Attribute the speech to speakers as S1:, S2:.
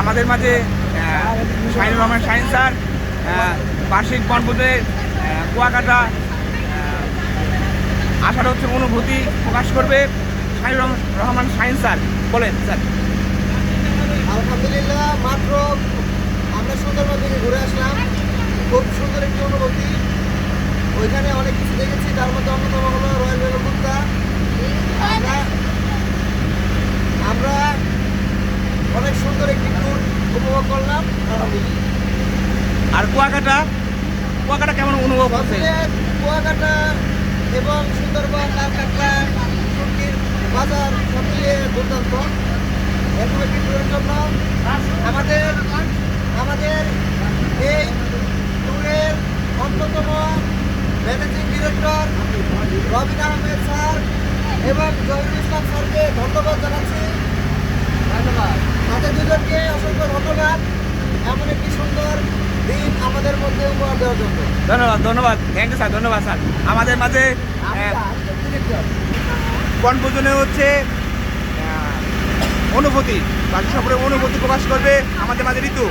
S1: আমাদের মাঝে শাহিনুর রহমান শাহিন স্যার বার্ষিক বনভোজে কুয়াকাটা আসার হচ্ছে অনুভূতি প্রকাশ করবে শাহিনুর রহমান শাহিন স্যার। বলেন স্যার।
S2: আলহামদুলিল্লাহ, মাত্র আমরা সুন্দরবন থেকে ঘুরে আসলাম। খুব সুন্দর একটি অনুভূতি। ওইখানে অনেক কিছু দেখেছি, তার মধ্যে অন্যতম হলো রয়্যাল বেঙ্গল কুত্তা। আমরা অনেক সুন্দর একটি ট্যুর উপভোগ করলাম আলহামদুলিল্লাহ।
S1: আর কুয়াকাটা কেমন অনুভব হচ্ছে?
S2: কুয়াকাটা এবং সুন্দরবন, লালকাঁকড়া, সুটকির বাজার সব মিলিয়ে দুর্দান্ত। এরকম একটি ট্যুরের জন্য আমাদের এই ট্যুরের অন্যতম managing director Robin Ahmed sir এবং জহিরুল ইসলাম স্যারকে ধন্যবাদ জানাচ্ছি। ধন্যবাদ তাদের দুজনকে অসংখ্য ধন্যবাদ এমন একটি সুন্দর দিন আমাদের মধ্যে উপহার দেওয়ার জন্য।
S1: ধন্যবাদ থ্যাংক ইউ স্যার। ধন্যবাদ স্যার। আমাদের মাঝে বনভোজনে হচ্ছে অনুভূতি বাকি সফরের অনুভূতি প্রকাশ করবে আমাদের মাঝে ঋতু।